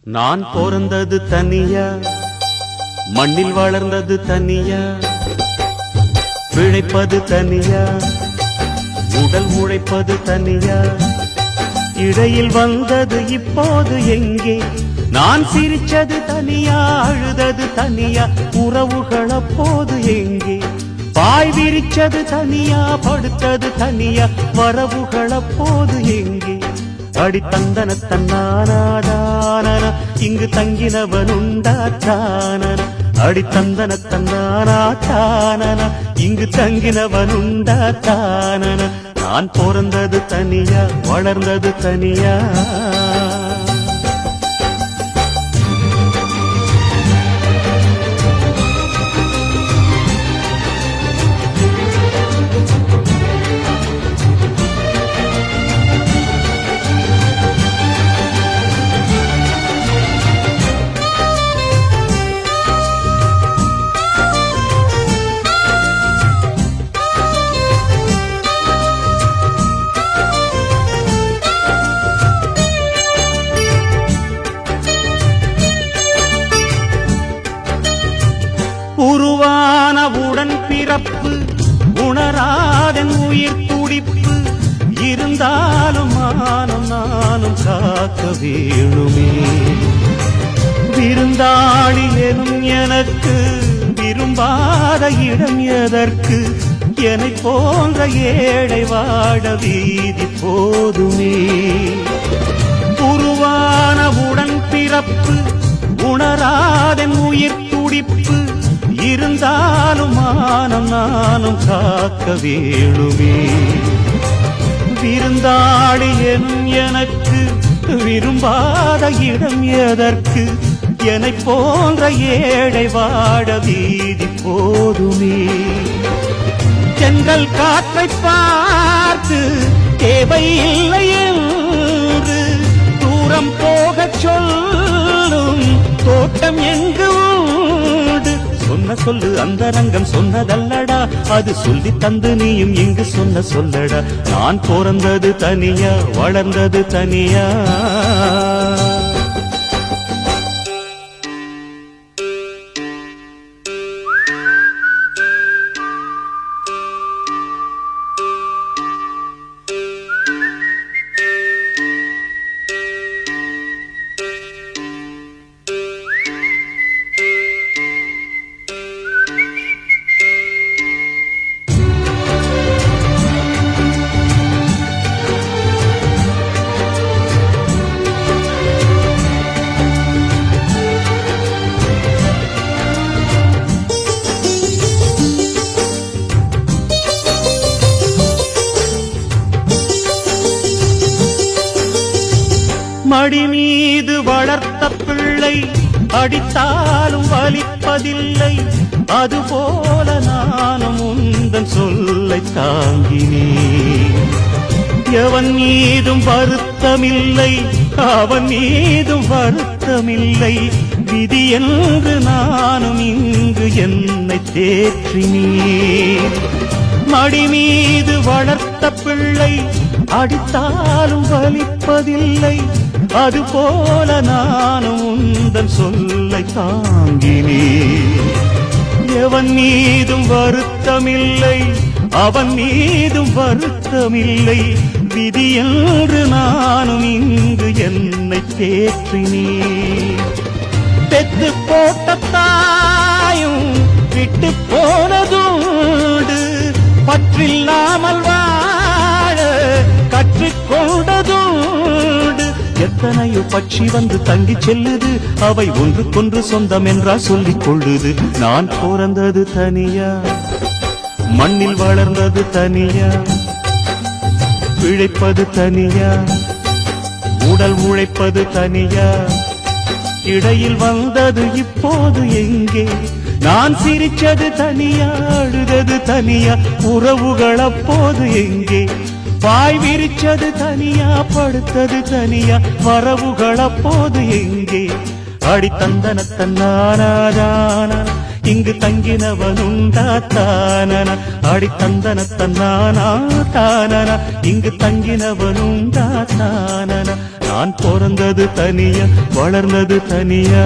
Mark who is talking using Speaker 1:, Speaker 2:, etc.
Speaker 1: நான் பிறந்தது தனியா, மண்ணில் வளர்ந்தது தனியா, பிழைப்பது தனியா, உடல் உழைப்பது தனியா, இடையில் வந்தது இப்போது எங்கே? நான் சிரிச்சது தனியா, அழுதது தனியா, உறவுகள் அப்போது எங்கே? பாய் விரிச்சது தனியா, படுத்தது தனியா, வரவுகள் அப்போது எங்கே? அடி தந்தன தன்னானாதான இங்கு தங்கினவனுண்டா தானன, அடி தந்தன தன்னானாதான இங்கு தங்கினவனுண்டா தானன. நான் பிறந்தது தனியா, வளர்ந்தது தனியா. உருவானவுடன் பிறப்பு உணராதன் உயிர் துடிப்பு இருந்தாலும் மானம் நானும் காக்க வேணுமே. விருந்தாளி எனும் எனக்கு விரும்பாத இடம் எதற்கு? என்னை போன்ற ஏழை வாழ வீதி போதுமே. உருவானவுடன் பிறப்பு உணராதன் உயிர் துடிப்பு இருந்தாலும் மானம் நானும் காக்க வேணுமே. விருந்தாளி எனும் எனக்கு விரும்பாத இடம் எதற்கு? என்னை போன்ற ஏழை வாழ வீதி போதுமே. செங்கல் காற்றை பார்த்து தேவையில்லை என்று தூரம் போகச் சொல்லும் தோட்டம் எங்கு உண்டு? சொன்ன சொல்லு அந்தரங்கம் சொன்னதல்லடா, அது சொல்லி தந்து நீயும் இங்கு சொன்ன சொல்லடா. நான் பிறந்தது தனியா, வளர்ந்தது தனியா. மடி மீது வளர்த்த பிள்ளை அடித்தாலும் வலிப்பதில்லை, அதுபோல நானும் உந்தன் சொல்லை தாங்கினேன். எவன் மீதும் வருத்தமில்லை, அவன் மீதும் வருத்தமில்லை, விதி என்று நானும் இங்கு என்னை தேற்றினேன். மடி மீது வளர்த்த பிள்ளை அடித்தாலும் வலிப்பதில்லை, அதுபோல நானும் உந்தன் சொல்லை தாங்கினேன். எவன் மீதும் வருத்தமில்லை, அவன் மீதும் வருத்தமில்லை, விதி என்று நானும் இங்கு என்னை தேற்றினேன். பெத்து போட்ட தாயும் விட்டு போனதுண்டு, பற்றில்லாமல் வாழ கற்றுக்கொண்டதுண்டு. எத்தனையோ பட்சி வந்து தங்கி செல்லுது, அவை ஒன்றுக்கொன்று சொந்தம் என்றா சொல்லிக் கொள்ளுது. நான் பிறந்தது தனியா, மண்ணில் வளர்ந்தது தனியா, பிழைப்பது தனியா, உடல் உழைப்பது தனியா, இடையில் வந்தது இப்போது எங்கே? நான் சிரிச்சது தனியா, அழுதது தனியா, உறவுகள் அப்போது எங்கே? பாய் விரிச்சது தனியா, படுத்தது தனியா, வரவுகள் அப்போது எங்கே? அடி தந்தன தன்னானாதான இங்கு தங்கினவனுண்டா தானனா ஆடி தந்தன தன்னானா தானனா இங்கு தங்கினவனுண்டா தானனா நான் பிறந்தது தனியா வளர்ந்தது தனியா